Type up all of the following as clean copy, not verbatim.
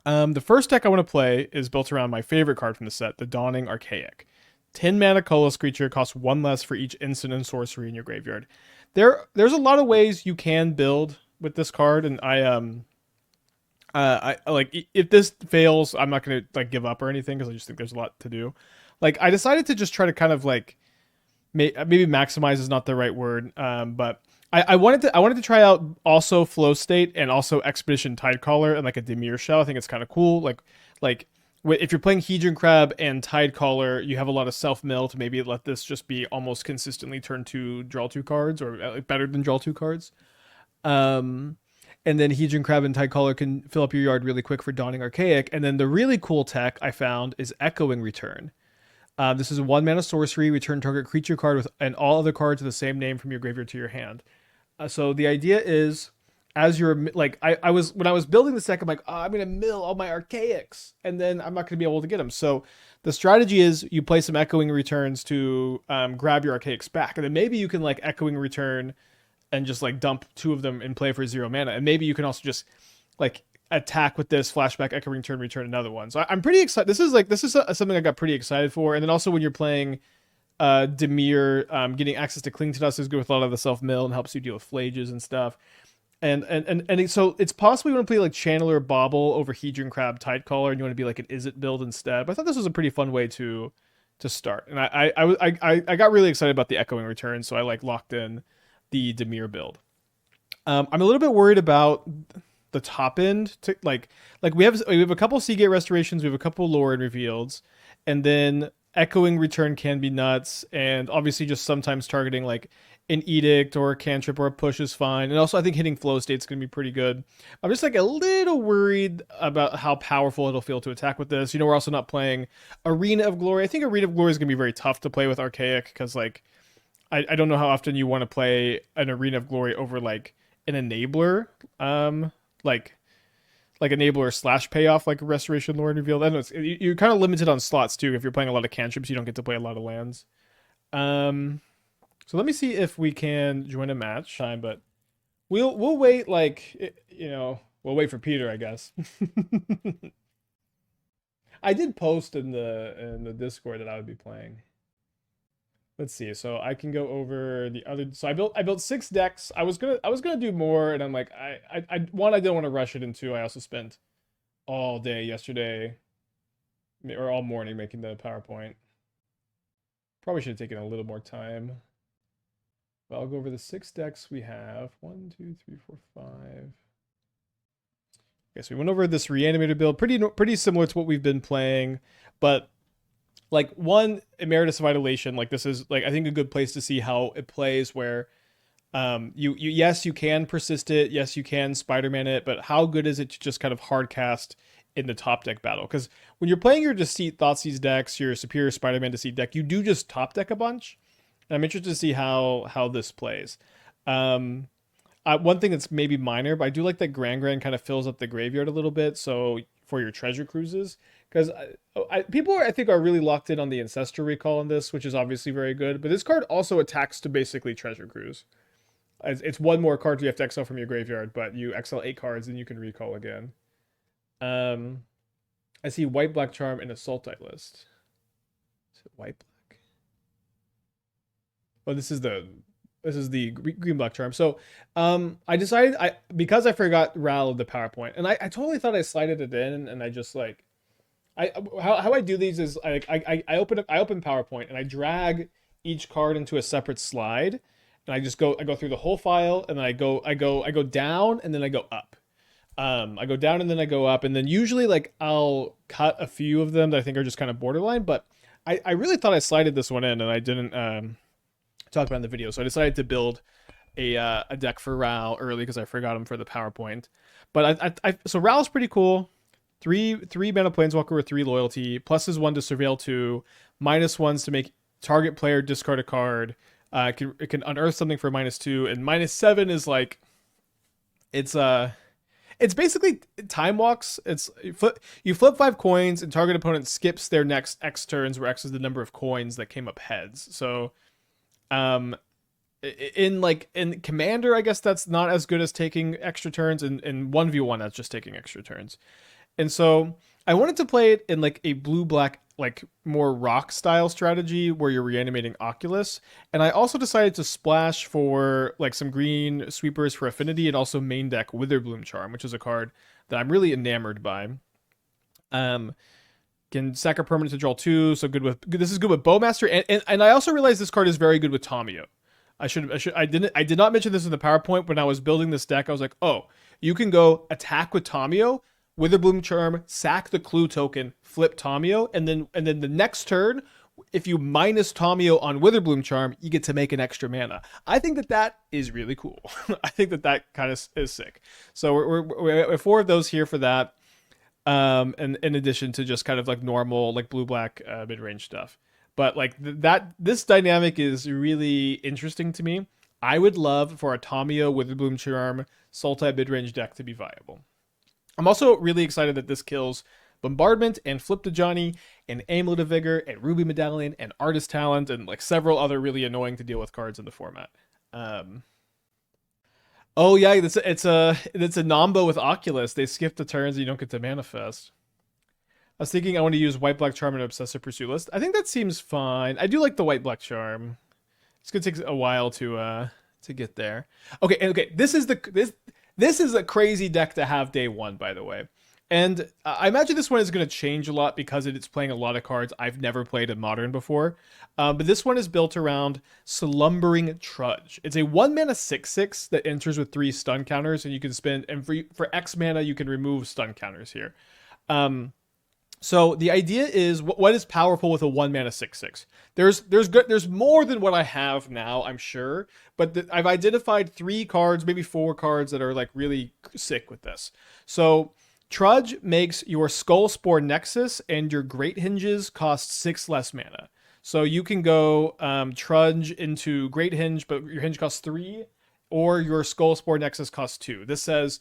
The first deck I want to play is built around my favorite card from the set, the Dawning Archaic. 10 mana colorless creature costs one less for each instant and sorcery in your graveyard. There's a lot of ways you can build with this card, and I like if this fails, I'm not gonna like give up or anything because I just think there's a lot to do. Like I decided to just try to kind of like maybe maximize is not the right word, but I wanted to try out also Flow State and also Expedition Tidecaller and like a Dimir shell. I think it's kind of cool. Like if you're playing Hedron Crab and Tidecaller, you have a lot of self mill to maybe let this just be almost consistently turn to draw two cards or better than draw two cards. Um, and then Hedron Crab and Tidecaller can fill up your yard really quick for Dawning Archaic. And then the really cool tech I found is Echoing Return. This is a one mana sorcery. Return target creature card with and all other cards of the same name from your graveyard to your hand. So the idea is, as you're like, I was when I was building the deck, I'm like, oh, I'm gonna mill all my archaics, and then I'm not gonna be able to get them. So the strategy is you play some echoing returns to grab your archaics back, and then maybe you can like echoing return and just like dump two of them and play for 0 mana, and maybe you can also just like attack with this flashback echoing return another one. So I'm pretty excited. This is something I got pretty excited for, and then also when you're playing Demir, getting access to Cling to Dust is good with a lot of the self mill and helps you deal with flages and stuff. So it's possible you want to play like Channeler Bobble over Hedron Crab Tidecaller, and you want to be like an Is It build instead. But I thought this was a pretty fun way to start, and I got really excited about the Echoing Return, so I like locked in the Demir build. I'm a little bit worried about the top end to like we have a couple Seagate restorations, we have a couple lore and reveals, and then echoing return can be nuts, and obviously just sometimes targeting like an edict or a cantrip or a push is fine. And also I think hitting flow state's gonna be pretty good. I'm just like a little worried about how powerful it'll feel to attack with this. We're also not playing Arena of Glory. I think Arena of Glory is gonna be very tough to play with Archaic because like I don't know how often you want to play an Arena of Glory over like an enabler. Like enabler slash payoff like restoration lore and reveal. I know you're kind of limited on slots too. If you're playing a lot of cantrips, you don't get to play a lot of lands. So let me see if we can join a match time, but we'll wait we'll wait for Peter, I guess. I did post in the Discord that I would be playing. Let's see. So I can go over the other. So I built 6 decks. I was gonna do more, and I'm like one, I didn't want to rush it, and two, I also spent all day yesterday or all morning making the PowerPoint. Probably should have taken a little more time. But I'll go over the 6 decks we have. 1, 2, 3, 4, 5. Okay, so we went over this reanimator build. Pretty similar to what we've been playing, but like one Emeritus of Idolation, like this is like I think a good place to see how it plays where you yes you can persist it, yes you can Spider-Man it, but how good is it to just kind of hard cast in the top deck battle? Because when you're playing your Deceit Thoughtseize decks, your Superior Spider-Man Deceit deck, you do just top deck a bunch. And I'm interested to see how this plays. One thing that's maybe minor, but I do like that Grand kind of fills up the graveyard a little bit. So for your treasure cruises, because people I think are really locked in on the Ancestral Recall in this, which is obviously very good. But this card also attacks to basically treasure cruise. It's one more card you have to exile from your graveyard, but you exile 8 cards and you can recall again. I see white, black charm and a Sultai list. Is it white, black? Oh, this is the green black charm. So I decided because I forgot Ral the PowerPoint, and I totally thought I slided it in, and I just like how I do these is I open PowerPoint and I drag each card into a separate slide, and I go through the whole file, and then I go down and then I go up. I go down and then I go up, and then usually like I'll cut a few of them that I think are just kind of borderline, but I really thought I slided this one in, and I didn't talk about in the video, so I decided to build a deck for Ral early because I forgot him for the PowerPoint. But so Ral's pretty cool. Three mana planeswalker with 3 loyalty, plus is 1 to surveil 2, -1s to make target player discard a card. It can unearth something for -2, and -7 is like it's basically time walks. You flip 5 coins, and target opponent skips their next X turns, where X is the number of coins that came up heads. So in Commander, I guess that's not as good as taking extra turns. In 1v1, that's just taking extra turns. And so I wanted to play it in like a blue black, like more rock style strategy where you're reanimating Oculus. And I also decided to splash for like some green sweepers for affinity and also main deck Witherbloom Charm, which is a card that I'm really enamored by. Um, can sack a permanent to draw two, so good with this is good with Bowmaster, and I also realized this card is very good with Tamio. I did not mention this in the PowerPoint when I was building this deck. I was like, oh, you can go attack with Tamio, Witherbloom Charm, sack the clue token, flip Tamio, and then the next turn, if you minus Tamio on Witherbloom Charm, you get to make an extra mana. I think that that is really cool. I think that that kind of is sick. So we're four of those here for that. And in addition to just kind of like normal like blue black mid range stuff, but like that this dynamic is really interesting to me. I would love for a Tamio with the Bloom Charm Sultai mid range deck to be viable. I'm also really excited that this kills Bombardment and Flip to Johnny and Amulet of Vigor and Ruby Medallion and Artist Talent and like several other really annoying to deal with cards in the format. Oh yeah, it's a Nombo with Oculus. They skip the turns and you don't get to manifest. I was thinking I want to use white black charm and obsessive pursuit list. I think that seems fine. I do like the white black charm. It's gonna take a while to get there. Okay. This is a crazy deck to have day one, by the way. And I imagine this one is going to change a lot because it's playing a lot of cards I've never played in Modern before. But this one is built around Slumbering Trudge. It's a 1-mana 6/6 that enters with 3 stun counters, and you can spend, and for X mana, you can remove stun counters here. So the idea is, what is powerful with a 1-mana 6/6? There's more than what I have now, I'm sure, but I've identified 3 cards, maybe 4 cards that are like really sick with this. So Trudge makes your Skull Spore Nexus and your Great Hinges cost 6 less mana. So you can go Trudge into Great Hinge, but your Hinge costs 3, or your Skull Spore Nexus costs 2. This says,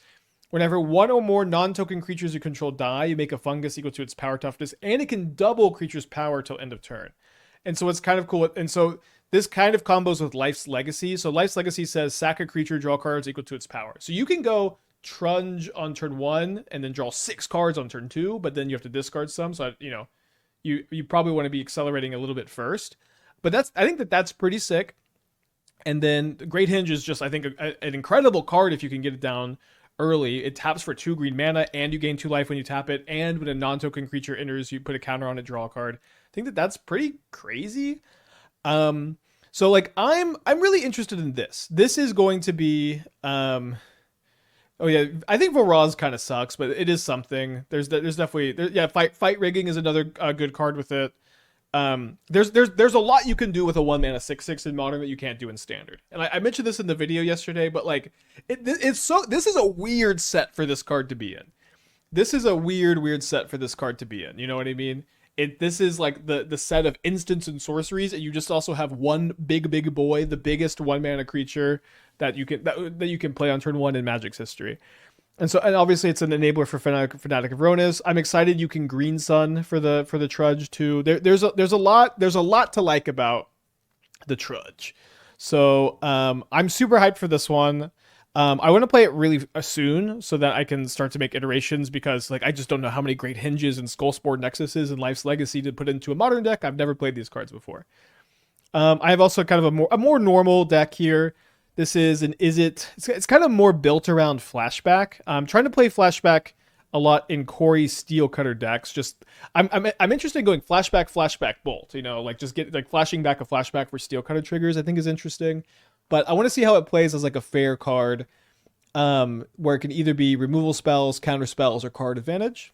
whenever one or more non-token creatures you control die, you make a fungus equal to its power toughness, and it can double creature's power till end of turn. And so it's kind of cool. And so this kind of combos with Life's Legacy. So Life's Legacy says sack a creature, draw cards equal to its power. So you can go Trudge on turn 1 and then draw 6 cards on turn 2, but then you have to discard some. So you probably want to be accelerating a little bit first. But I think that's pretty sick. And then the Great Hinge is just, I think, an incredible card if you can get it down early. It taps for 2 green mana, and you gain 2 life when you tap it. And when a non-token creature enters, you put a counter on it, draw a card. I think that's pretty crazy. So like I'm really interested in this. This is going to be oh yeah, I think Voraz kind of sucks, but it is something. There's definitely fight rigging is another good card with it. There's a lot you can do with a 1-mana 6/6 in Modern that you can't do in Standard. And I mentioned this in the video yesterday, but like this is a weird set for this card to be in. This is a weird set for this card to be in. You know what I mean? This is like the set of instants and sorceries, and you just also have one big boy, the biggest 1-mana creature that you can play on turn 1 in Magic's history. And obviously it's an enabler for Fanatic of Ronis. I'm excited you can Green Sun for the Trudge too. There's a lot to like about the Trudge. So I'm super hyped for this one. I want to play it really soon so that I can start to make iterations, because like I just don't know how many Great Hinges and Skullspore Nexuses and Life's Legacy to put into a Modern deck. I've never played these cards before. I have also kind of a more normal deck here. This is it's kind of more built around Flashback. I'm trying to play Flashback a lot in Corey Steel Cutter decks. Just I'm interested in going Flashback Bolt. Like just get like flashing back a Flashback for Steel Cutter triggers, I think is interesting. But I want to see how it plays as like a fair card, where it can either be removal spells, counter spells, or card advantage.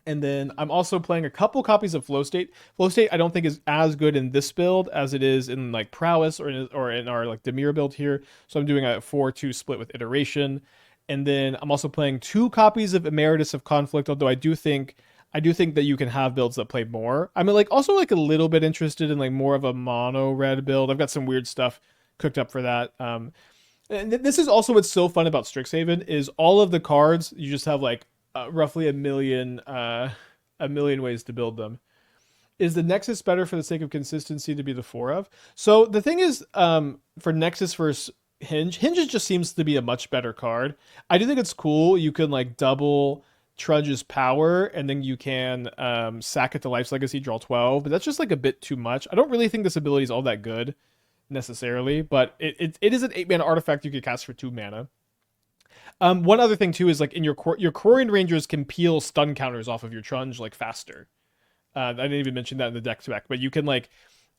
And then I'm also playing a couple copies of Flow State. Flow State I don't think is as good in this build as it is in like Prowess or in our like Demir build here. So I'm doing a 4-2 split with Iteration. And then I'm also playing 2 copies of Emeritus of Conflict, although I do think that you can have builds that play more. I'm like also like a little bit interested in like more of a mono red build. I've got some weird stuff cooked up for that. And this is also what's so fun about Strixhaven is all of the cards, you just have like roughly a million ways to build them. Is the Nexus better for the sake of consistency to be the 4 of? So the thing is, for Nexus versus Hinge just seems to be a much better card. I do think it's cool. You can like double Trudge's power, and then you can sack it to Life's Legacy, draw 12. But that's just like a bit too much. I don't really think this ability is all that good necessarily, but it is an 8 mana artifact you could cast for 2 mana. One other thing too is like in your Quarian Rangers can peel stun counters off of your Trudge like faster. I didn't even mention that in the deck spec, but you can like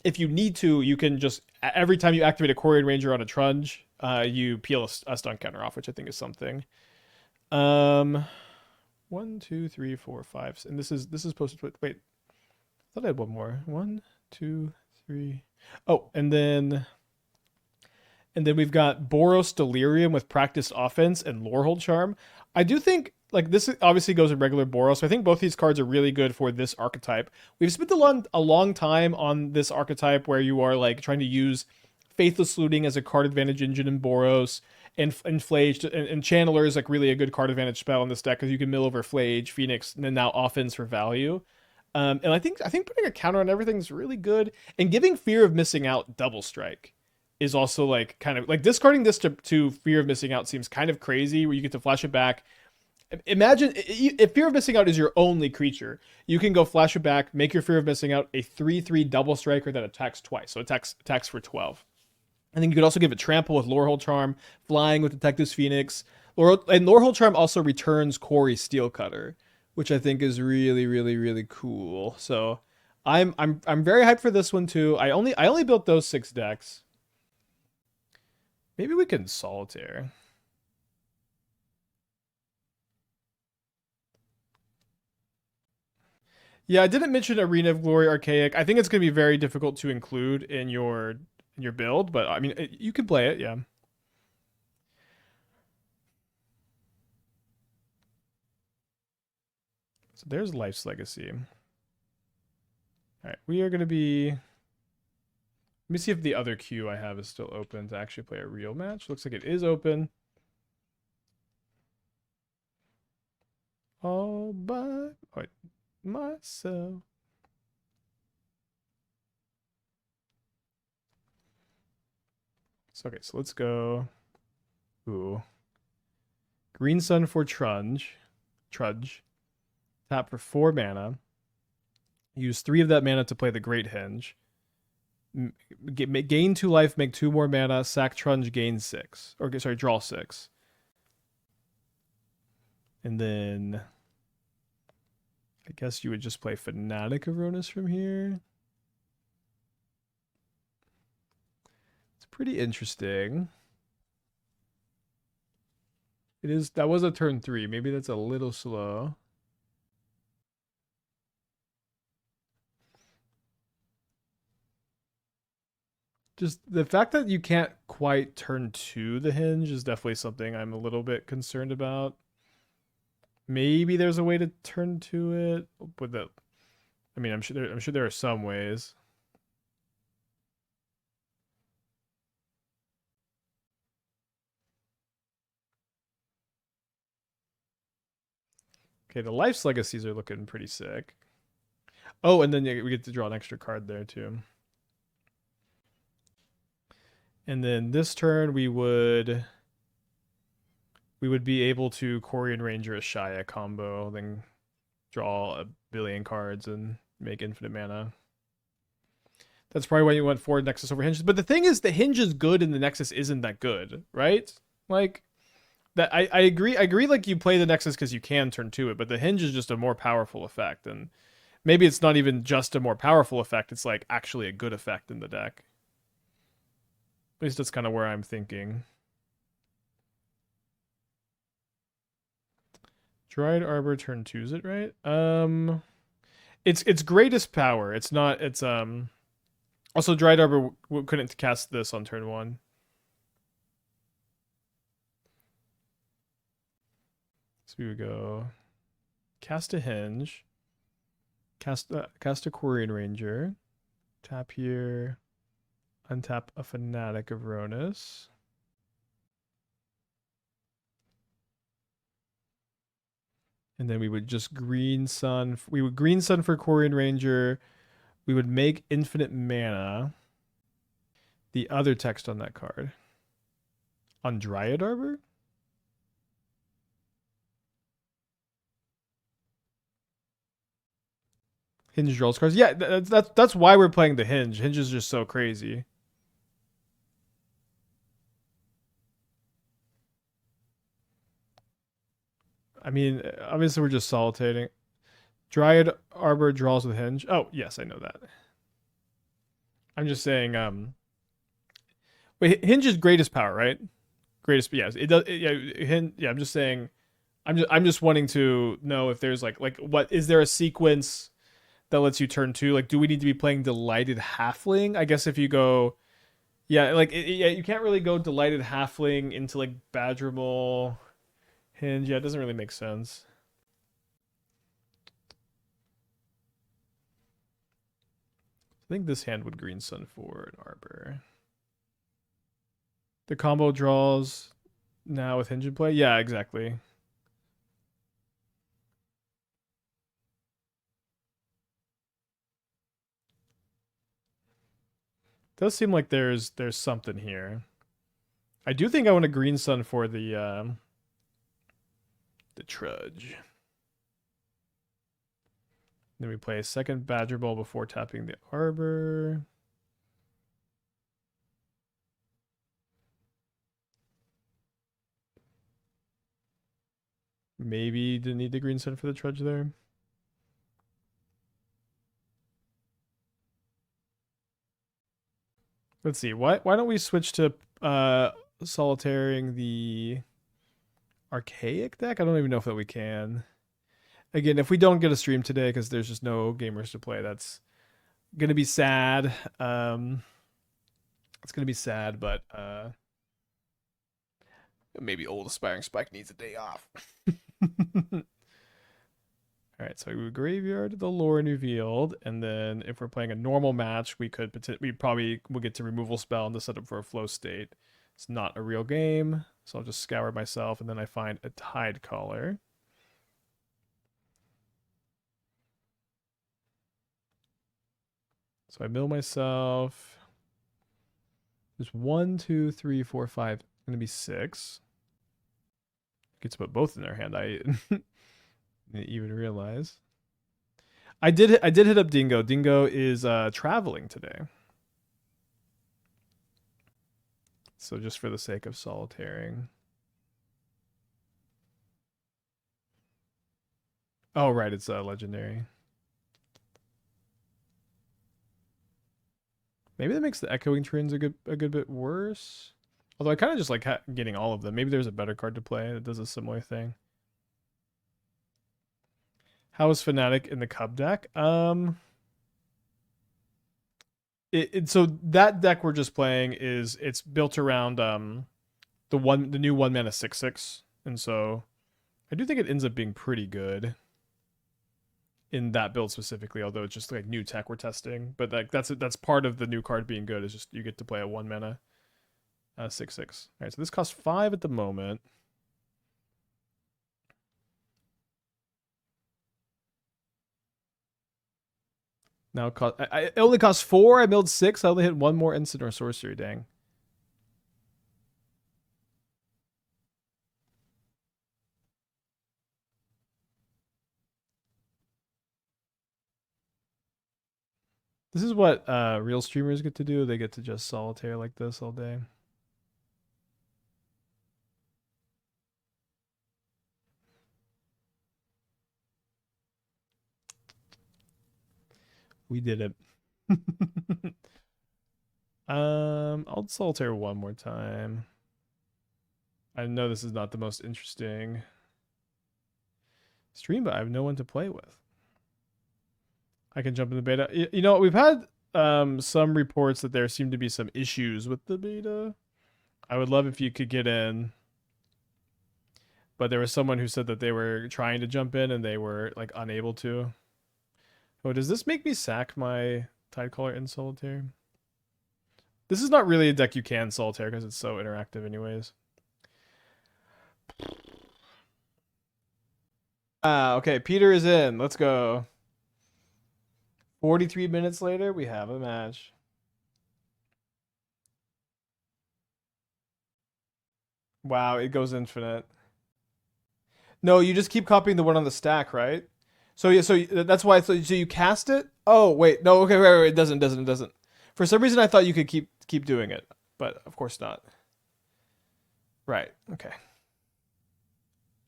if you need to, you can just every time you activate a Quarian Ranger on a Trudge, you peel a stun counter off, which I think is something. 1, 2, 3, 4, 5, and this is supposed to wait. I thought I had one more. 1, 2, 3. Oh, and then we've got Boros Delirium with Practiced Offense and Lorehold Charm. I do think like this obviously goes in regular Boros, so I think both these cards are really good for this archetype. We've spent a long time on this archetype where you are like trying to use Faithless Looting as a card advantage engine in Boros, and Flage and Channeler is like really a good card advantage spell in this deck because you can mill over Flage, Phoenix, and then now Offense for value. And I think putting a counter on everything is really good, and giving Fear of Missing Out Double Strike is also like kind of like discarding this to Fear of Missing Out seems kind of crazy, where you get to flash it back. Imagine if Fear of Missing Out is your only creature, you can go flash it back, make your Fear of Missing Out a 3/3 double striker that attacks twice, so attacks for 12. And then you could also give it Trample with Lorehold Charm, Flying with Detective's Phoenix. And Lorehold Charm also returns Corey Steelcutter, which I think is really, really, really cool. So I'm very hyped for this one too. I only built those 6 decks. Maybe we can Solitaire. Yeah, I didn't mention Arena of Glory Archaic. I think it's going to be very difficult to include in your build, but I mean, you could play it, yeah. So there's Life's Legacy. All right, we are going to be... Let me see if the other queue I have is still open to actually play a real match. Looks like it is open. All by myself. So, okay, so let's go. Ooh. Green Sun for Trudge. Tap for 4 mana. Use 3 of that mana to play the Great Henge. Gain 2 life, make 2 more mana, sack Trudge, gain 6. Or, sorry, draw 6. And then... I guess you would just play Fanatic of Ronus from here. It's pretty interesting. It is. That was a turn 3. Maybe that's a little slow. Just the fact that you can't quite turn 2 the Henge is definitely something I'm a little bit concerned about. Maybe there's a way to turn to it, but I mean, I'm sure there are some ways. Okay, the Life's Legacies are looking pretty sick. Oh, and then we get to draw an extra card there too. And then this turn we would be able to Quarian Ranger a Shia combo, then draw a billion cards and make infinite mana. That's probably why you went for Nexus over Hinge. But the thing is, the Hinge is good and the Nexus isn't that good, right? Like that. I agree. I agree. Like you play the Nexus because you can turn to it, but the Hinge is just a more powerful effect, and maybe it's not even just a more powerful effect. It's like actually a good effect in the deck. At least that's kind of where I'm thinking. Dried Arbor turn 2's it, right? It's greatest power. It's not. It's Also Dried Arbor couldn't cast this on turn 1. So we would go cast a Hinge, cast a Quarian Ranger, tap here, untap a Fanatic of Ronus. And then we would just Green Sun. We would Green Sun for Quarian Ranger. We would make infinite mana. The other text on that card. On Dryad Arbor? Hinge draws cards. Yeah, that's why we're playing the Hinge. Hinge is just so crazy. I mean, obviously we're just solitating. Dryad Arbor draws with Hinge. Oh, yes, I know that. I'm just saying. Wait, Hinge is greatest power, right? Greatest. Yes, it does. Yeah, yeah. I'm just saying. I'm just wanting to know if there's like what is there a sequence that lets you turn two? Like, do we need to be playing Delighted Halfling? I guess if you go, yeah, like yeah, you can't really go Delighted Halfling into like Badgermole Hinge. Yeah, it doesn't really make sense. I think this hand would Green Sun for an Arbor. The combo draws now with Hinge in play. Yeah, exactly. Does seem like there's something here. I do think I want a Green Sun for the Trudge. Then we play a second Badger Ball before tapping the Arbor. Maybe didn't need the Green Sun for the Trudge there. Let's see. Why don't we switch to solitairing the Archaic deck? I don't even know if that we can. Again, if we don't get a stream today because there's just no gamers to play, that's gonna be sad. It's gonna be sad, but maybe old aspiring Spike needs a day off. All right, so we graveyard the Lord revealed, and then if we're playing a normal match, we probably will get to removal spell and the setup for a flow state. It's not a real game, so I'll just scour myself, and then I find a Tide Caller. So I mill myself. There's 1, 2, 3, 4, 5. Gonna be 6. Get to put both in their hand. I didn't even realize. I did hit up Dingo. Dingo is traveling today. So just for the sake of solitaring. Oh right, it's legendary. Maybe that makes the Echoing Trins a good bit worse. Although I kind of just like getting all of them. Maybe there's a better card to play that does a similar thing. How is Fnatic in the Cub deck? So that deck we're just playing it's built around the new 1 mana 6/6, and so I do think it ends up being pretty good in that build specifically. Although it's just like new tech we're testing, but like that's part of the new card being good is just you get to play a 1 mana 6/6. All right, so this costs 5 at the moment. Now it only costs 4. I milled 6. I only hit 1 more instant or sorcery. Dang. This is what real streamers get to do. They get to just solitaire like this all day. We did it. I'll solitaire one more time. I know this is not the most interesting stream, but I have no one to play with. I can jump in the beta. You know, we've had some reports that there seem to be some issues with the beta. I would love if you could get in. But there was someone who said that they were trying to jump in and they were like unable to. Oh, does this make me sack my Tidecaller in Solitaire? This is not really a deck you can Solitaire because it's so interactive anyways. Okay, Peter is in. Let's go. 43 minutes later, we have a match. Wow, it goes infinite. No, you just keep copying the one on the stack, right? So yeah, so that's why. So you cast it. Oh wait, no. Okay, wait. It doesn't. For some reason, I thought you could keep doing it, but of course not. Right. Okay.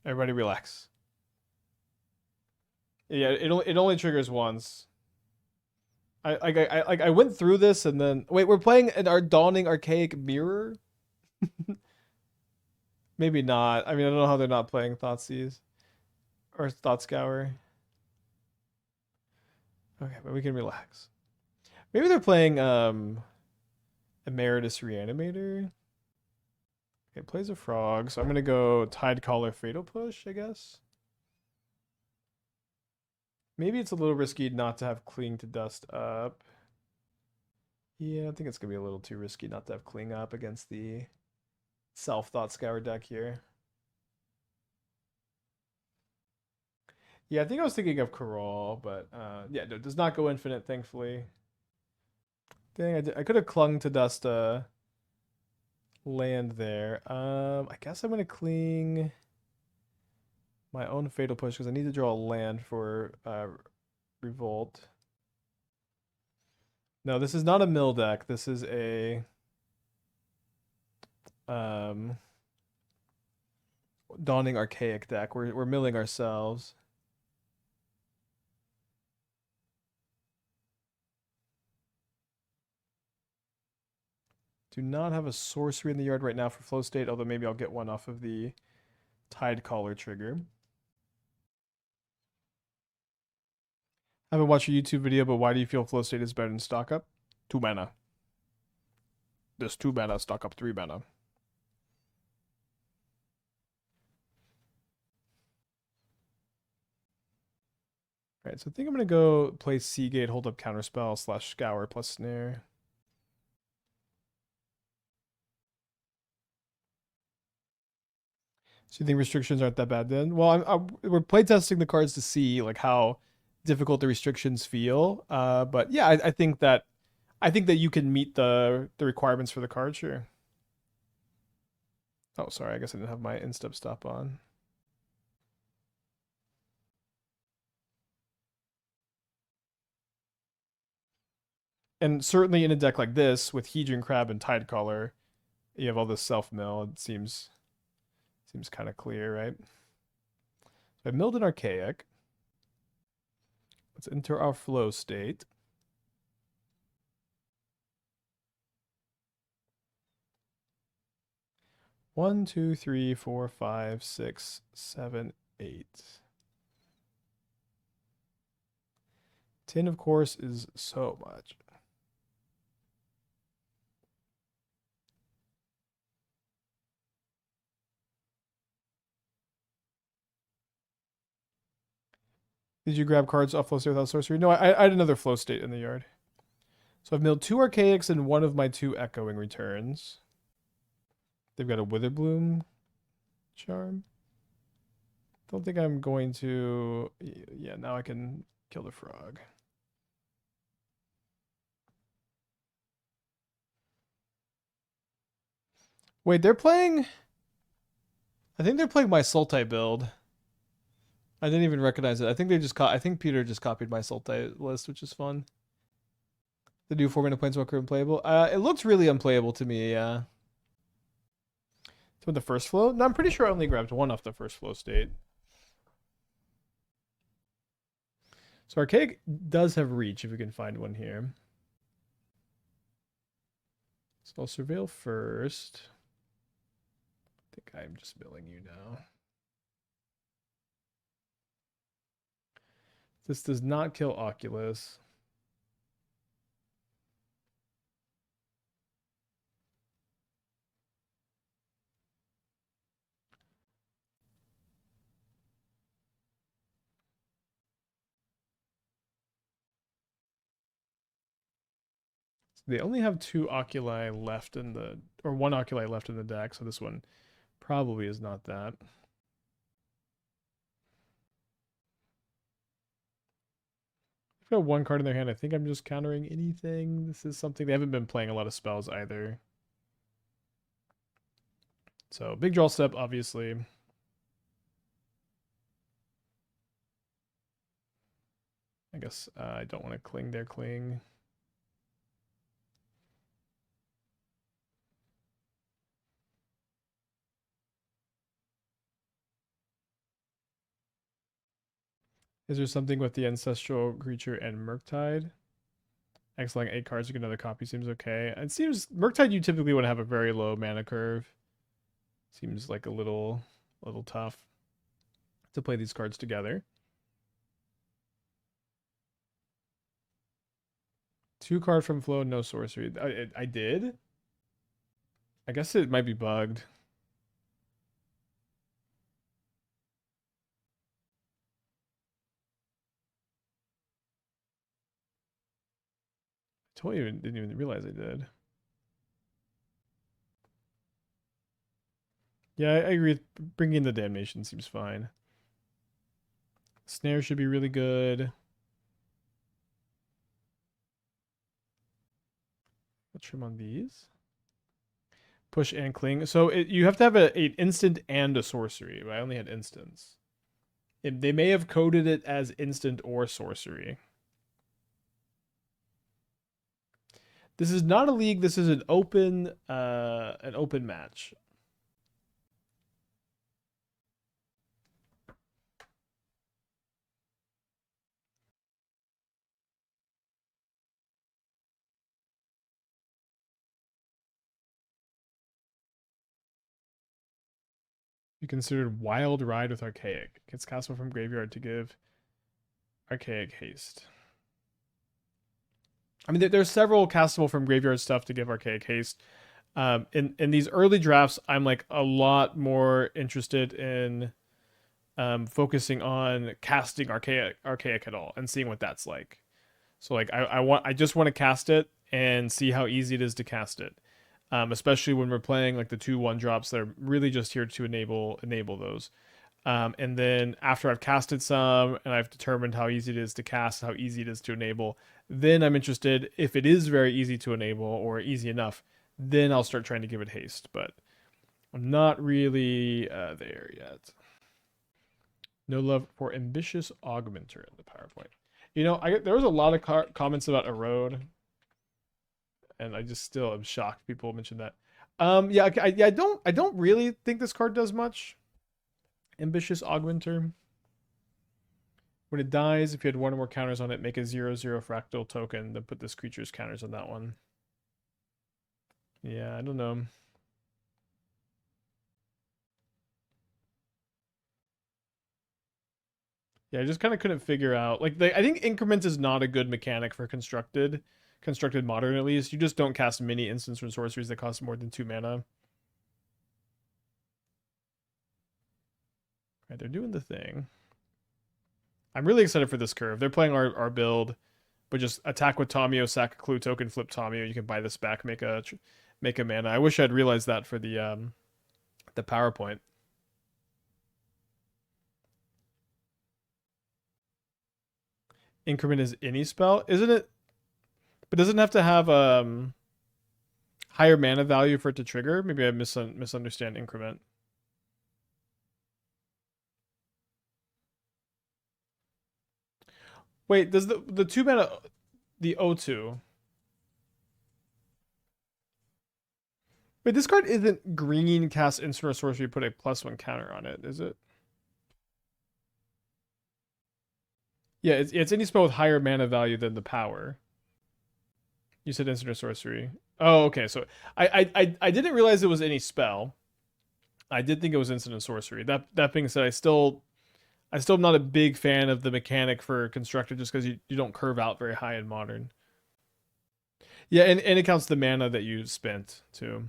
Everybody relax. Yeah, it only triggers once. I went through this and then wait, we're playing our dawning archaic mirror. Maybe not. I mean, I don't know how they're not playing Thoughtseize or Thought Scour. Okay, but we can relax. Maybe they're playing Emeritus Reanimator. Okay, plays a frog, so I'm gonna go Tide Caller Fatal Push, I guess. Maybe it's a little risky not to have Cling to Dust up. Yeah, I think it's gonna be a little too risky not to have Cling up against the self Thought Scour deck here. Yeah, I think I was thinking of Corral, but yeah, no, it does not go infinite, thankfully. Dang, I could have clung to dust land there. I guess I'm gonna cling my own fatal push because I need to draw a land for revolt. No, this is not a mill deck. This is a dawning archaic deck. We're milling ourselves. Do not have a sorcery in the yard right now for flow state, although maybe I'll get one off of the Tide Caller trigger. I haven't watched your YouTube video, but why do you feel flow state is better than stock up? 2 mana. This 2 mana, stock up 3 mana. Alright, so I think I'm gonna go play Seagate, hold up counterspell / scour plus snare. So you think restrictions aren't that bad then? Well, we're playtesting the cards to see like how difficult the restrictions feel. But yeah, I think that you can meet the requirements for the card, sure. Oh, sorry, I guess I didn't have my instep stop on. And certainly in a deck like this with Hedron Crab and Tide Caller, you have all this self mill. It seems kind of clear, right? So I milled an Archaic. Let's enter our flow state. One, two, three, four, five, six, seven, 8. 10, of course, is so much. Did you grab cards off flow state without sorcery? No, I had another flow state in the yard. So I've milled 2 Archaics and one of my 2 Echoing returns. They've got a Witherbloom charm. Don't think I'm going to... Yeah, now I can kill the frog. Wait, they're playing... I think they're playing my Sultai build. I didn't even recognize it. I think they just I think Peter just copied my Sultai list, which is fun. The new 4-mana Planeswalker unplayable. It looks really unplayable to me, yeah. So the first flow? No, I'm pretty sure I only grabbed one off the first flow state. So Archaic does have reach if we can find one here. So I'll surveil first. I think I'm just milling you now. This does not kill Oculus. They only have 2 Oculi left in the, or 1 Oculi left in the deck, so this one probably is not that. They've got 1 card in their hand. I think I'm just countering anything. This is something they haven't been playing a lot of spells either. So big draw step, obviously. I guess I don't want to cling their cling. Is there something with the ancestral creature and Murktide? Exiling 8 cards to get another copy seems okay. It seems Murktide you typically want to have a very low mana curve. Seems like a little tough to play these cards together. 2 card from flow, no sorcery. I did? I guess it might be bugged. Didn't even realize I did. Yeah, I agree. Bringing the damnation seems fine. Snare should be really good. I'll trim on these. Push and cling. So you have to have an instant and a sorcery, but I only had instants. They may have coded it as instant or sorcery. This is not a league. This is an open match. You considered Wild Ride with Archaic. Gets castable from graveyard to give Archaic haste. I mean, there's several castable from graveyard stuff to give Archaic haste. In these early drafts, I'm like a lot more interested in focusing on casting Archaic at all and seeing what that's like. So like I just want to cast it and see how easy it is to cast it. Especially when we're playing like the 2/1 drops that are really just here to enable those. And then after I've casted some and I've determined how easy it is to cast, how easy it is to enable, then I'm interested if it is very easy to enable or easy enough, then I'll start trying to give it haste. But I'm not really there yet. No love for ambitious augmenter in the PowerPoint. You know, there was a lot of comments about erode, and I just still am shocked people mentioned that. Yeah, I don't really think this card does much. Ambitious augmenter. When it dies, if you had one or more counters on it, make a 0/0 fractal token, then put this creature's counters on that one. Yeah, I don't know. Yeah, I just kind of couldn't figure out. Like, I think increment is not a good mechanic for constructed modern at least. You just don't cast many instants from sorceries that cost more than 2 mana. Right, they're doing the thing. I'm really excited for this curve. They're playing our build, but just attack with Tamio, sack a clue token, flip Tamio. You can buy this back, make a mana. I wish I'd realized that for the PowerPoint. Increment is any spell, isn't it? But doesn't it have to have higher mana value for it to trigger. Maybe I misunderstand increment. Wait, does the 2 mana the O2? Wait, this card isn't green cast instant or sorcery put a +1 counter on it, is it? Yeah, it's any spell with higher mana value than the power. You said instant or sorcery. Oh, okay. So I didn't realize it was any spell. I did think it was instant and sorcery. That being said, I still am not a big fan of the mechanic for constructed just because you don't curve out very high in modern. Yeah, and it counts the mana that you spent too.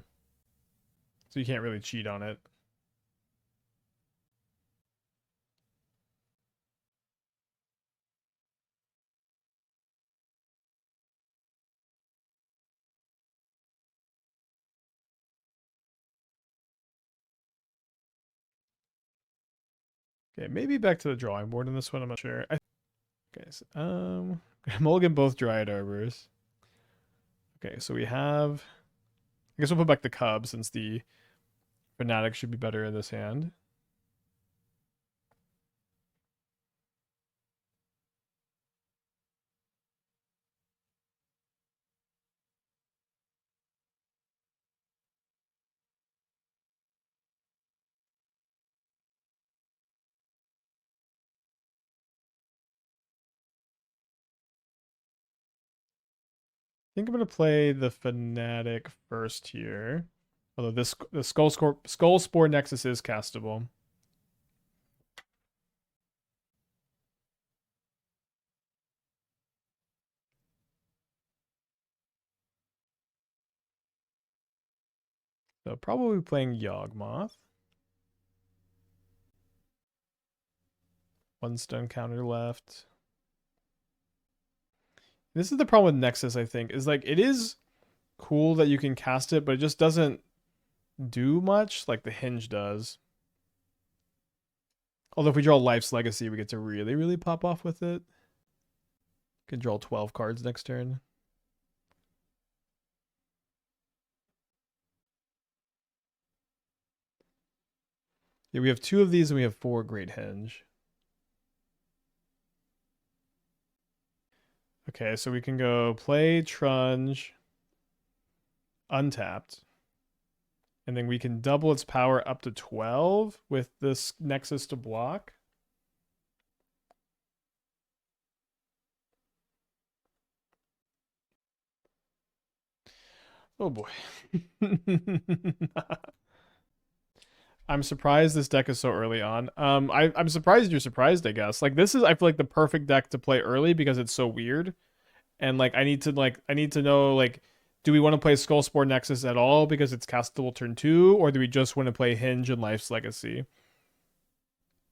So you can't really cheat on it. Okay, maybe back to the drawing board in this one. I'm not sure. Okay, so, mulligan both Dryad Arbors. Okay, so we have. I guess we'll put back the Cub since the Fanatic should be better in this hand. think I'm gonna play the Fanatic first here. Although the Skull Spore Nexus is castable. So probably playing Yawgmoth. One stone counter left. This is the problem with Nexus, I think, is like it is cool that you can cast it, but it just doesn't do much like the Hinge does. Although if we draw Life's Legacy, we get to really, really pop off with it. Can draw 12 cards next turn. Yeah, we have 2 of these and we have 4 Great Hinge. Okay, so we can go play Trudge untapped. And then we can double its power up to 12 with this Nexus to block. Oh boy. I'm surprised this deck is so early on. I'm surprised you're surprised, I guess. Like this is I feel like the perfect deck to play early because it's so weird. And like I need to know like do we want to play Skullspore Nexus at all because it's castable turn 2, or do we just want to play Hinge and Life's Legacy?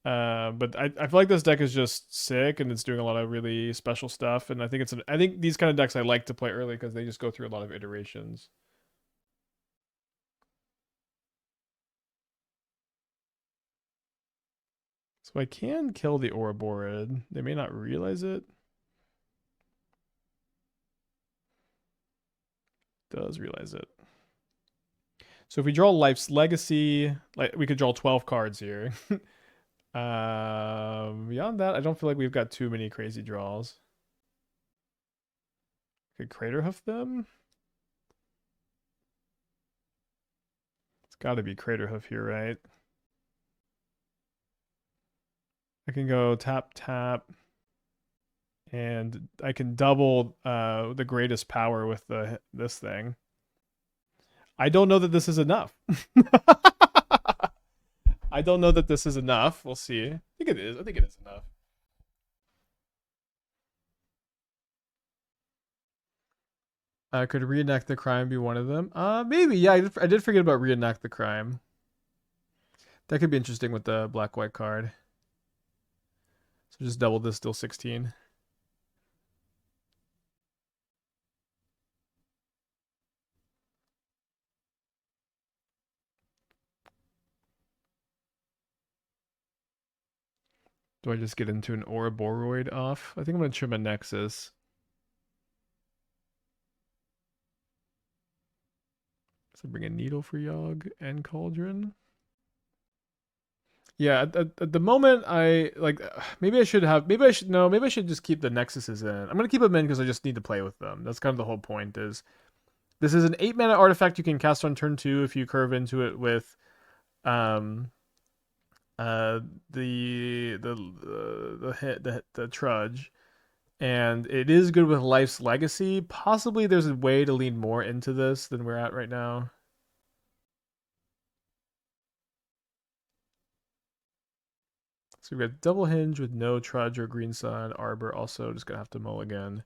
But I feel like this deck is just sick and it's doing a lot of really special stuff. And I think I think these kind of decks I like to play early because they just go through a lot of iterations. So I can kill the Ouroborid. They may not realize it. Does realize it. So if we draw Life's Legacy, like we could draw 12 cards here. Beyond that, I don't feel like we've got too many crazy draws. Could Crater Hoof them? It's got to be Crater Hoof here, right? I can go tap, tap. And I can double the greatest power with this thing. I don't know that this is enough. I don't know that this is enough. We'll see. I think it is. I think it is enough. Could Reenact the Crime be one of them? Maybe. Yeah, I did forget about Reenact the Crime. That could be interesting with the black-white card. So just double this, still 16. Do I just get into an Ouroborid off? I think I'm going to trim a Nexus. So bring a Needle for Yogg and Cauldron. Yeah, at the moment, I like maybe I should have maybe I should no maybe I should just keep the Nexuses in. I'm gonna keep them in because I just need to play with them. That's kind of the whole point. Is this is an 8 mana artifact you can cast on turn 2 if you curve into it with um the Trudge, and it is good with Life's Legacy. Possibly there's a way to lean more into this than we're at right now. So we've got Double Hinge with no Trudge or Green Sun. Arbor also just gonna have to mulligan.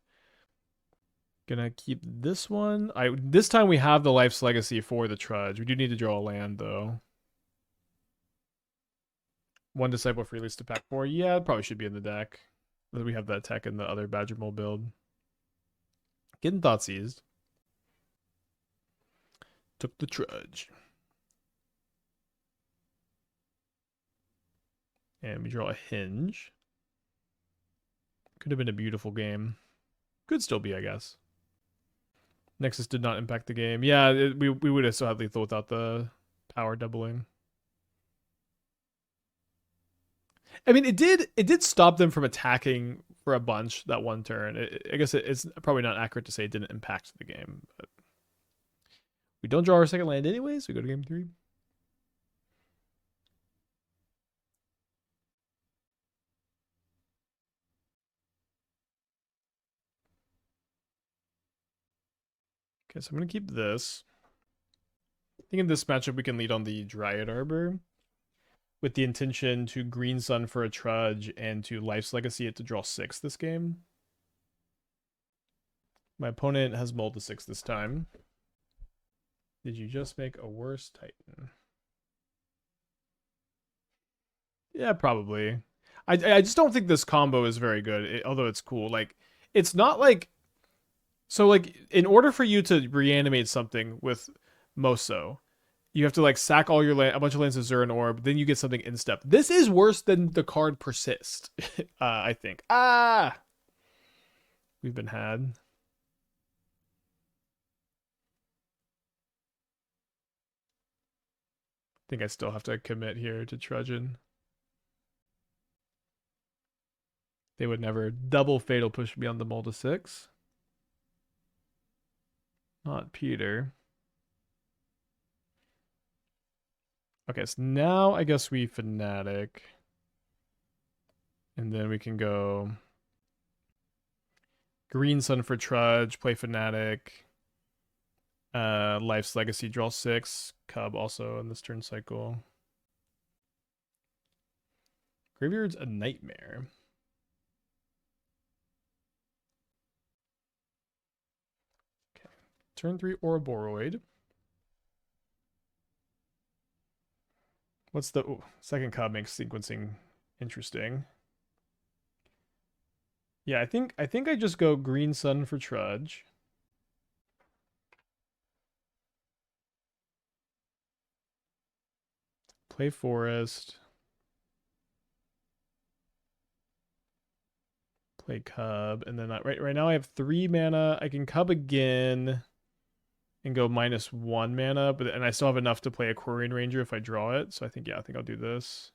Gonna keep this one. This time we have the Life's Legacy for the Trudge. We do need to draw a land though. One Disciple for release to pack 4. Yeah, it probably should be in the deck. We have that tech in the other Badger Mole build. Getting thought seized. Took the Trudge. And we draw a Hinge. Could have been a beautiful game. Could still be, I guess. Nexus did not impact the game. Yeah, we would have still had lethal without the power doubling. I mean, it did stop them from attacking for a bunch that one turn. I guess it's probably not accurate to say it didn't impact the game. But we don't draw our second land anyways. We go to game 3. Okay, so I'm going to keep this. I think in this matchup we can lead on the Dryad Arbor with the intention to Green Sun for a Trudge and to Life's Legacy it to draw 6 this game. My opponent has mulled to 6 this time. Did you just make a worse Titan? Yeah, probably. I just don't think this combo is very good, although it's cool. Like, it's not like... So, like, in order for you to reanimate something with Moso, you have to, like, sack all your a bunch of lands of Zur and Orb, then you get something in step. This is worse than the card Persist, I think. We've been had. I think I still have to commit here to Trudgeon. They would never double fatal push me on the mull to 6. Not Peter. Okay, so now I guess we Fanatic. And then we can go Green Sun for Trudge, play Fanatic. Life's Legacy, draw 6. Cub also in this turn cycle. Graveyard's a nightmare. Okay. Turn 3 Ouroboros. What's the second cub makes sequencing interesting. Yeah, I think I just go Green Sun for Trudge. Play Forest. Play Cub, and then right now I have 3 mana. I can Cub again and go -1 mana, and I still have enough to play a Quirion Ranger if I draw it. So I think I'll do this.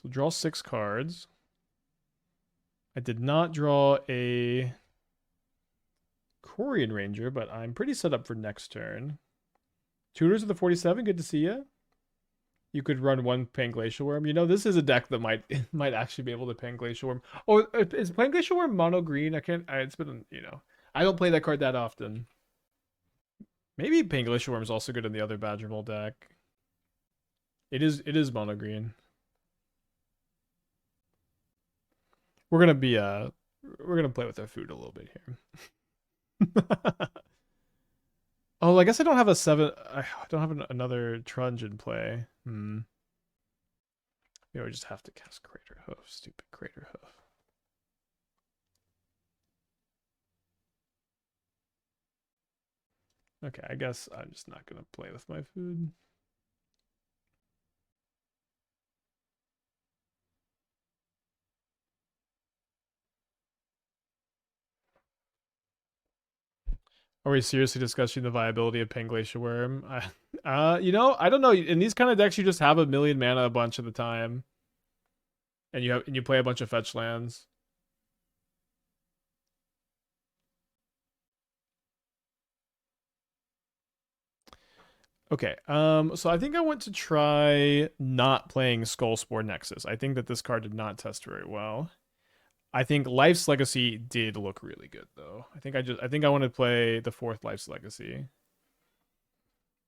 So draw 6 cards. I did not draw a Quirion Ranger, but I'm pretty set up for next turn. Tutors of the 47, good to see you. You could run 1 Panglacial Worm. You know, this is a deck that might actually be able to Panglacial Worm. Oh, is Panglacial Worm mono green? It's been, I don't play that card that often. Maybe Panglacial Worm is also good in the other Badger Bowl deck. It is mono green. We're gonna play with our food a little bit here. Oh, I guess I don't have a 7. I don't have another Trudge in play. Maybe I just have to cast Crater Hoof. Stupid Crater Hoof. Okay, I guess I'm just not gonna play with my food. Are we seriously discussing the viability of Panglacial Worm? I don't know. In these kind of decks, you just have a million mana a bunch of the time, and you play a bunch of fetch lands. Okay, so I think I want to try not playing Skullspore Nexus. I think that this card did not test very well. I think Life's Legacy did look really good though. I think I want to play the 4th Life's Legacy.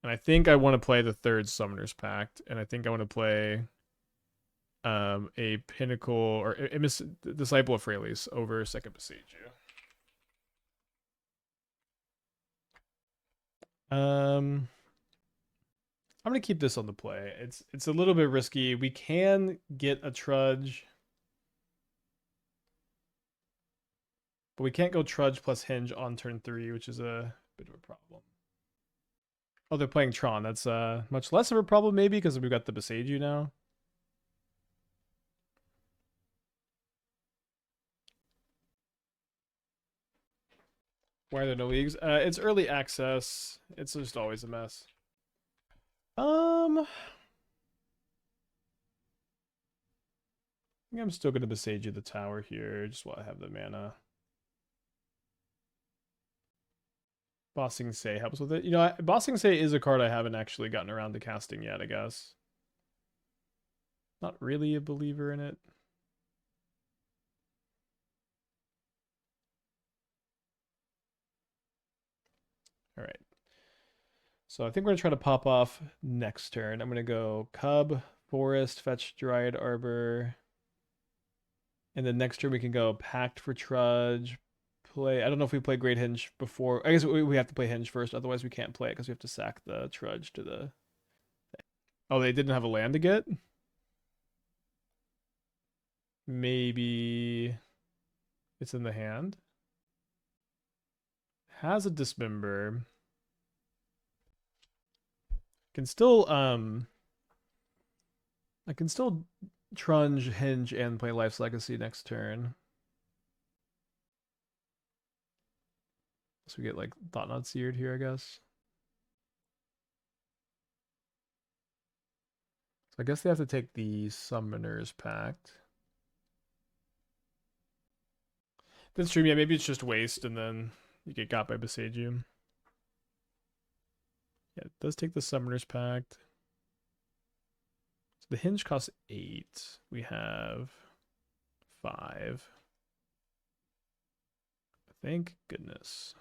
And I think I want to play the 3rd Summoner's Pact, and I think I want to play a Pinnacle or a Disciple of Freyalise over Second Besieger. I'm gonna keep this on the play. It's a little bit risky. We can get a Trudge, but we can't go Trudge plus Hinge on turn 3, which is a bit of a problem. Oh, they're playing Tron. That's much less of a problem maybe because we've got the Besieger now. Why are there no leagues? It's early access. It's just always a mess. I think I'm still gonna Besieger the tower here, just while I have the mana. Bossing Say helps with it. Bossing Say is a card I haven't actually gotten around to casting yet, I guess. Not really a believer in it. So I think we're gonna try to pop off next turn. I'm gonna go Cub, Forest, fetch Dryad Arbor. And then next turn we can go Pact for Trudge. Play. I don't know if we play Great Hinge before. I guess we have to play Hinge first. Otherwise we can't play it because we have to sack the Trudge to the. Oh, they didn't have a land to get. Maybe it's in the hand. Has a Dismember. Can still I can still Trudge, Hinge, and play Life's Legacy next turn. So we get like Thought Not Seared here, I guess. So I guess they have to take the Summoner's Pact. That's true, yeah, maybe it's just waste and then you get got by Besagium. Yeah, it does take the Summoner's Pact. So the Hinge costs 8. We have 5. Thank goodness.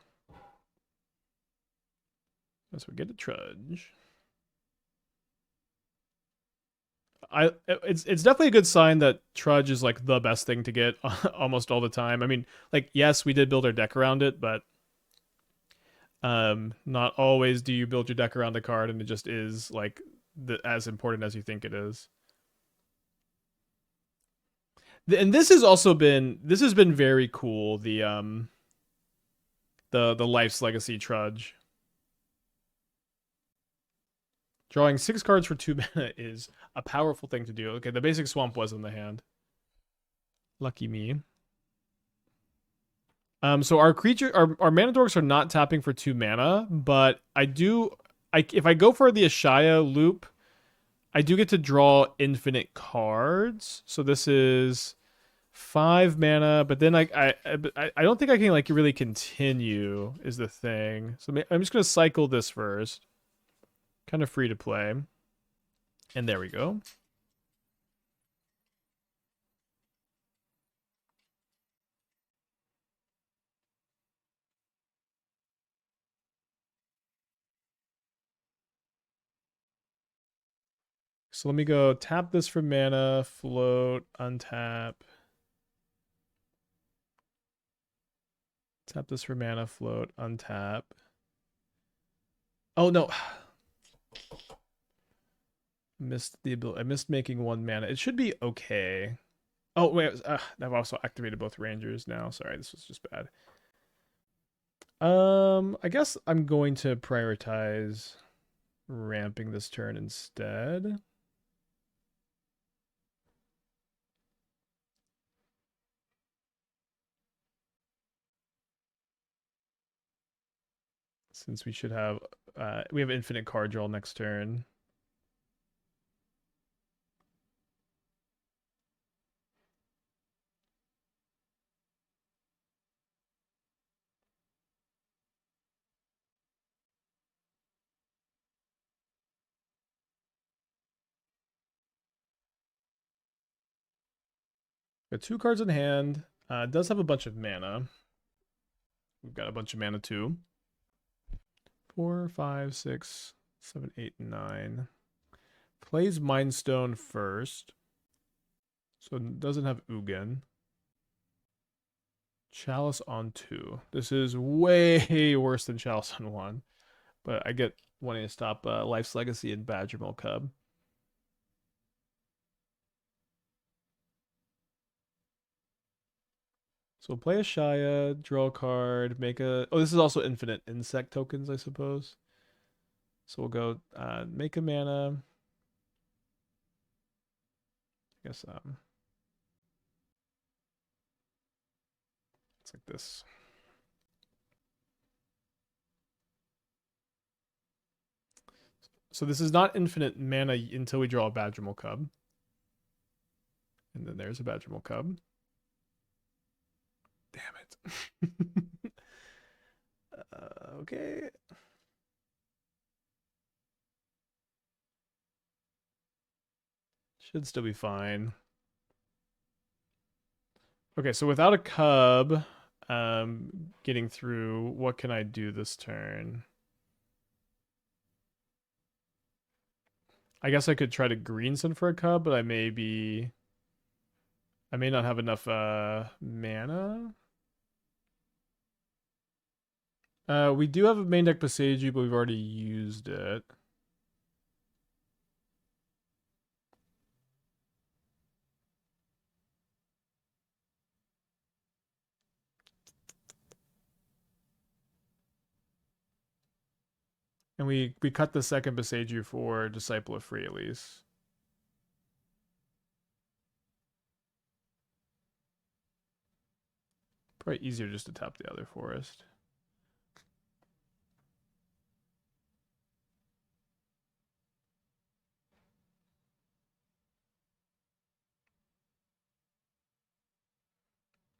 So we get a Trudge. It's definitely a good sign that Trudge is like the best thing to get almost all the time. I mean, like yes, we did build our deck around it, but not always do you build your deck around a card and it just is like as important as you think it is. And this has been very cool, the Life's Legacy Trudge. Drawing 6 cards for 2 mana is a powerful thing to do. Okay, the basic swamp was in the hand. Lucky me. So our mana dorks are not tapping for 2 mana, but if I go for the Ashaya loop, I do get to draw infinite cards. So this is 5 mana, but then I don't think I can like really continue is the thing. So I'm just gonna cycle this first. Kind of free to play. And there we go. So let me go tap this for mana, float, untap. Tap this for mana, float, untap. Oh no. Missed the ability. I missed making 1 mana. It should be okay. Oh wait, I've also activated both Rangers now. Sorry, this was just bad. I guess I'm going to prioritize ramping this turn instead. Since we should have we have infinite card draw next turn. Got 2 cards in hand. It does have a bunch of mana. We've got a bunch of mana too. 4, 5, 6, 7, 8, 9. Plays Mind Stone first. So it doesn't have Ugin. Chalice on 2. This is way worse than Chalice on 1. But I get wanting to stop Life's Legacy and Badgermill Cub. So we'll play a Shaya, draw a card, make a... Oh, this is also infinite insect tokens, I suppose. So we'll go make a mana. I guess it's like this. So this is not infinite mana until we draw a Badgermill Cub. And then there's a Badgermill Cub. Damn it. Okay. Should still be fine. Okay, so without a cub getting through, what can I do this turn? I guess I could try to green sun for a cub, but I may not have enough mana. We do have a main deck Passeju, but we've already used it. And we cut the second Passeju for Disciple of Free at least. Probably easier just to tap the other forest.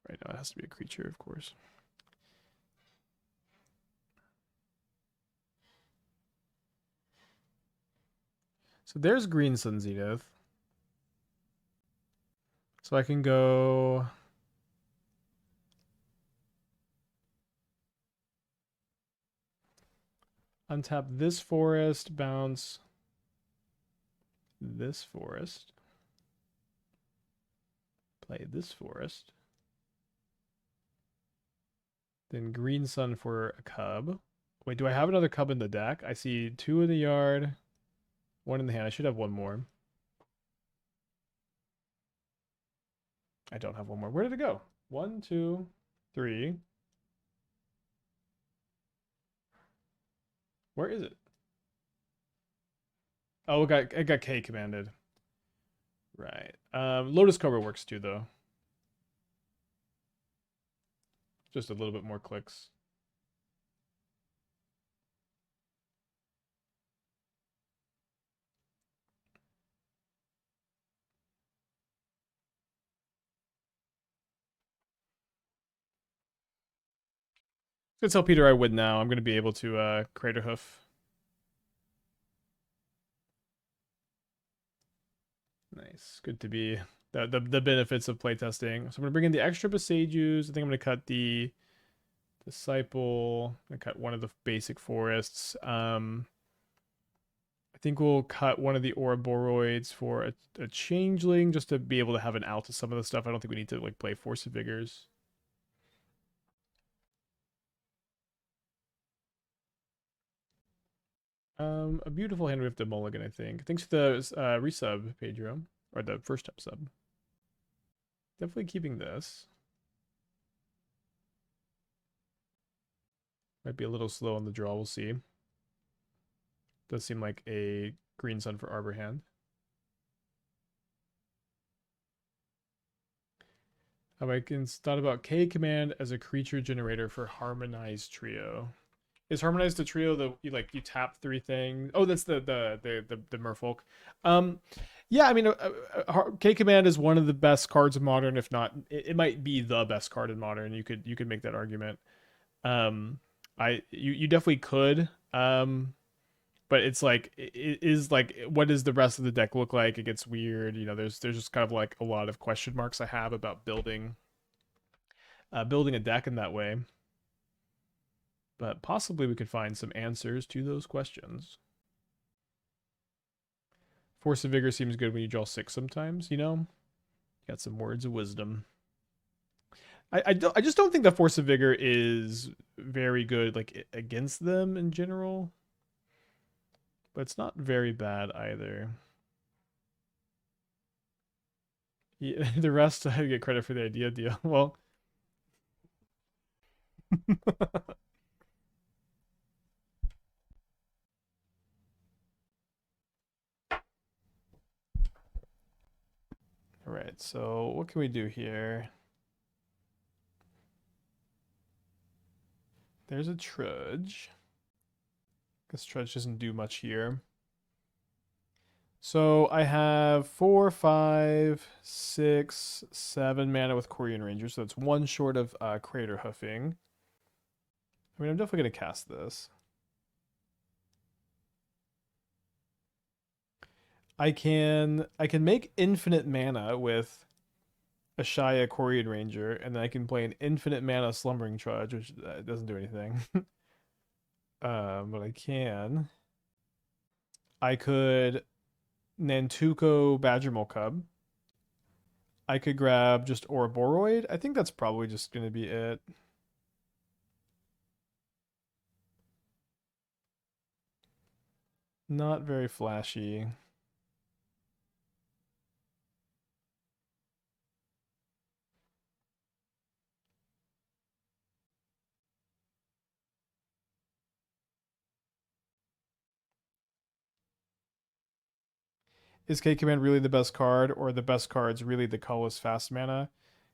Right now it has to be a creature, of course. So there's Green Sun Zenith. So I can go untap this forest, bounce this forest, play this forest, then Green Sun for a cub. Wait, do I have another cub in the deck? I see 2 in the yard, 1 in the hand. I should have 1 more. I don't have 1 more. Where did it go? 1, 2, 3. Where is it? Oh, it got K commanded. Right. Lotus Cobra works too, though. Just a little bit more clicks. Let's tell Peter I win now. I'm going to be able to Crater Hoof. Nice. Good to be the benefits of playtesting. So I'm going to bring in the extra Besagus. I think I'm going to cut the Disciple. I'm going to cut one of the basic forests. I think we'll cut one of the Ouroboros for a Changeling just to be able to have an out to some of the stuff. I don't think we need to like play Force of Vigors. A beautiful hand we have to mulligan, I think. Thanks for the resub, Pedro. Or the first step sub. Definitely keeping this. Might be a little slow on the draw, we'll see. Does seem like a Green Sun for Arbor hand. I thought about K command as a creature generator for Harmonized Trio. Is Harmonized the trio you tap 3 things? Oh, that's the Merfolk. Yeah, I mean, K command is one of the best cards in Modern, if not, it might be the best card in Modern. You could make that argument. You definitely could. But it's like it is like what does the rest of the deck look like? It gets weird. You know, there's just kind of like a lot of question marks I have about building a deck in that way. But possibly we could find some answers to those questions. Force of Vigor seems good when you draw 6 sometimes, you know? Got some words of wisdom. I just don't think that Force of Vigor is very good like against them in general. But it's not very bad either. Yeah, the rest I get credit for the idea deal. Well, all right. So what can we do here? There's a Trudge. Guess Trudge doesn't do much here. So I have 4, 5, 6, 7 mana with Quirion Ranger. So that's 1 short of Crater Hoofing. I mean, I'm definitely going to cast this. I can make infinite mana with a Shia Quirion Ranger, and then I can play an infinite mana Slumbering Trudge, which doesn't do anything. But I can. I could Nantuko Badgermole Cub. I could grab just Ouroboros. I think that's probably just going to be it. Not very flashy. Is K Command really the best card, or the best card's really the colorless fast mana?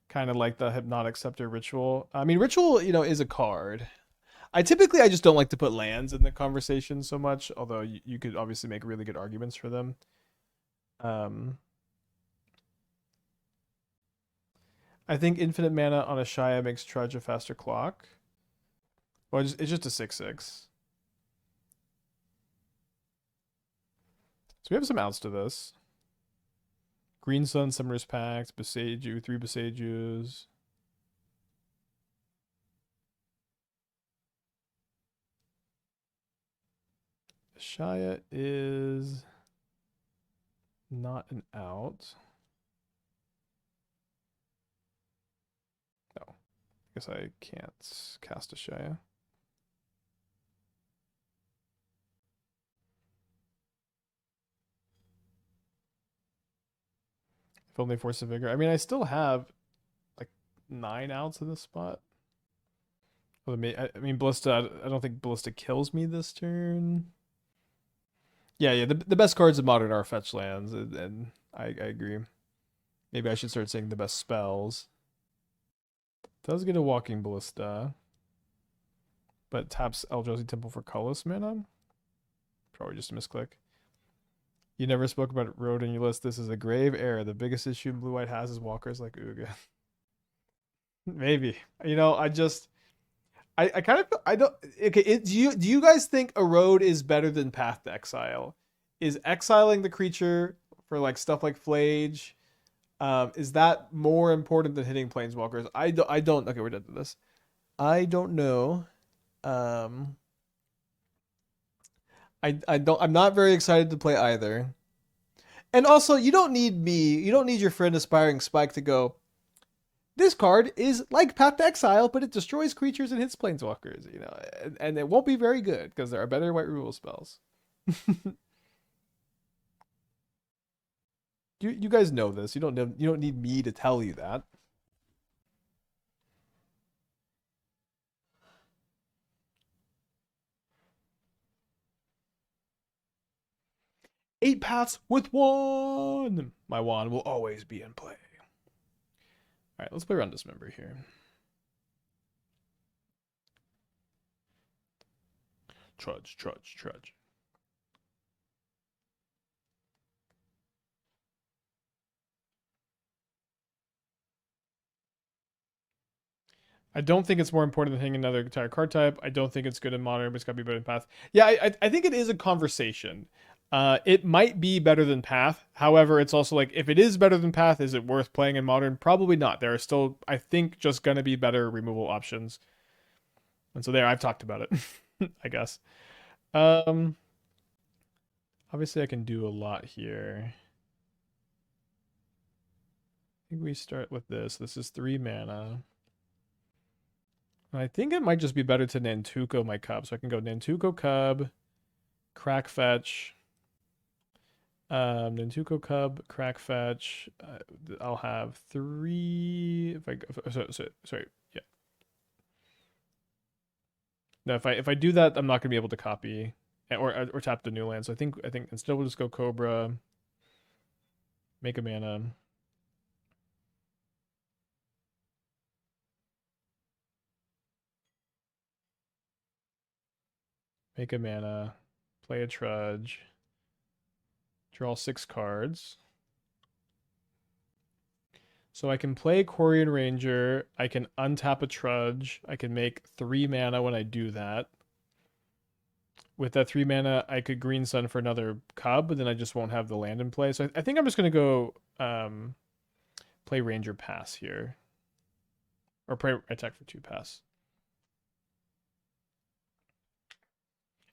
Kind of like the Hypnotic Scepter Ritual. I mean, Ritual, is a card. I just don't like to put lands in the conversation so much, although you could obviously make really good arguments for them. Um, I think infinite mana on a Shia makes Trudge a faster clock. Well, it's just a 6/6. So we have some outs to this. Green Sun, Summer's Pact, Boseiju, 3 Boseijus. Shia is not an out. No. I guess I can't cast a Shia. If only Force of Vigor. I mean, I still have like 9 outs in this spot. Well, I mean, Ballista, I don't think Ballista kills me this turn. Yeah. The best cards in Modern are fetch lands, and I agree. Maybe I should start saying the best spells. Does get a Walking Ballista, but taps Eldrazi Temple for colorless mana. Probably just a misclick. You never spoke about Road in your list. This is a grave error. The biggest issue Blue White has is walkers like Uga. Maybe. I kind of I don't okay. Do you guys think a road is better than Path to Exile? Is exiling the creature for like stuff like Flage? Is that more important than hitting planeswalkers? I don't. Okay, we're done with this. I don't know. Um, I don't. I'm not very excited to play either. And also, you don't need me. You don't need your friend Aspiring Spike to go. This card is like Path to Exile, but it destroys creatures and hits planeswalkers. And it won't be very good because there are better white removal spells. You guys know this. You don't need me to tell you that. 8 paths with 1. My wand will always be in play. All right, let's play around Dismember here. Trudge, Trudge, Trudge. I don't think it's more important than hitting another entire card type. I don't think it's good in Modern, but it's got to be better than Path. Yeah, I think it is a conversation. It might be better than Path. However, it's also like, if it is better than Path, is it worth playing in Modern? Probably not. There are still, I think, just going to be better removal options. And so there, I've talked about it, I guess. Um, Obviously, I can do a lot here. I think we start with this. This is 3 mana. I think it might just be better to Nantuko my Cub. So I can go Nantuko Cub, Crack Fetch, Nantuko Cub, Crack Fetch. I'll have 3. If I go, sorry, yeah. No, if I do that, I'm not gonna be able to copy or tap the new land. So I think instead we'll just go Cobra, make a mana. Make a mana, play a Trudge, draw 6 cards. So I can play Quarian Ranger, I can untap a Trudge, I can make 3 mana when I do that. With that 3 mana, I could Green Sun for another Cub, but then I just won't have the land in play. So I think I'm just going to go play Ranger Pass here. Or play attack for 2 pass.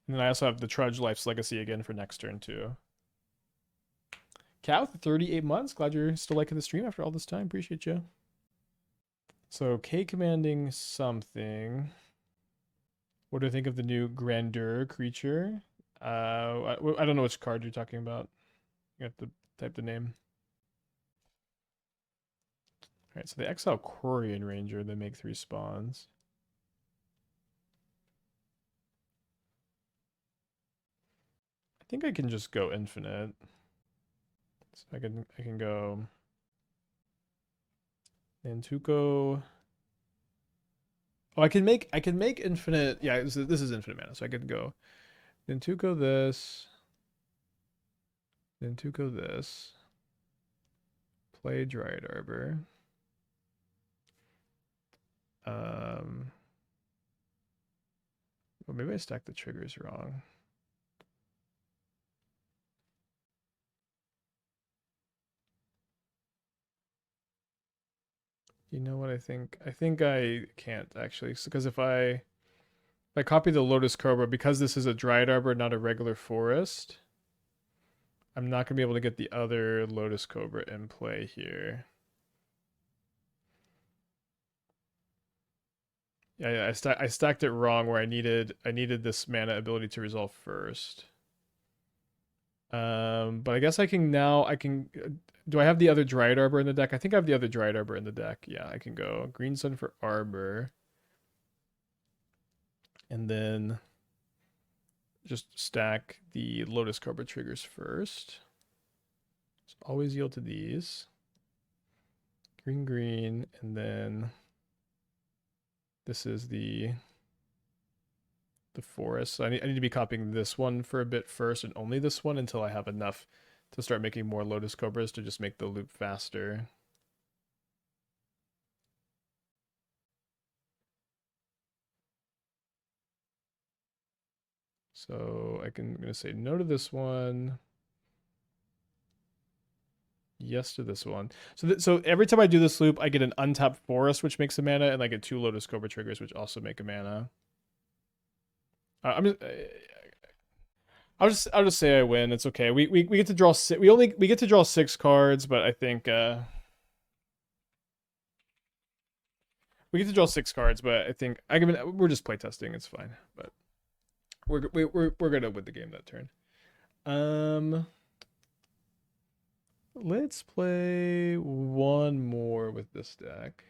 And then I also have the Trudge Life's Legacy again for next turn too. Cat with 38 months. Glad you're still liking the stream after all this time. Appreciate you. So K commanding something. What do I think of the new grandeur creature? I don't know which card you're talking about. You have to type the name. All right, so they exile Quarian Ranger. They make 3 spawns. I think I can just go infinite. So I can go Nantuko. Oh, I can make infinite. Yeah, this is infinite mana, so I could go Nantuko this, Nantuko this, play Dryad Arbor. Well, maybe I stacked the triggers wrong. You know what I think? I think I can't actually, because if I copy the Lotus Cobra, because this is a Dryad Arbor, not a regular forest, I'm not gonna be able to get the other Lotus Cobra in play here. Yeah, I stacked it wrong where I needed this mana ability to resolve first. But I guess I can now do I have the other Dryad Arbor in the deck? I think I have the other Dryad Arbor in the deck. Yeah, I can go Green Sun for Arbor. And then just stack the Lotus Cobra triggers first. So always yield to these. Green, green, and then this is the forest. So I need to be copying this one for a bit first, and only this one until I have enough to start making more Lotus Cobras to just make the loop faster. So I'm gonna say no to this one. Yes to this one. So every time I do this loop, I get an untapped forest, which makes a mana, and I get 2 Lotus Cobra triggers, which also make a mana. I'll just say I win. It's okay. We get to draw we get to draw 6 cards, but I think we get to draw 6 cards, but I think we're just playtesting. It's fine, but we're gonna win the game that turn. Let's play one more with this deck.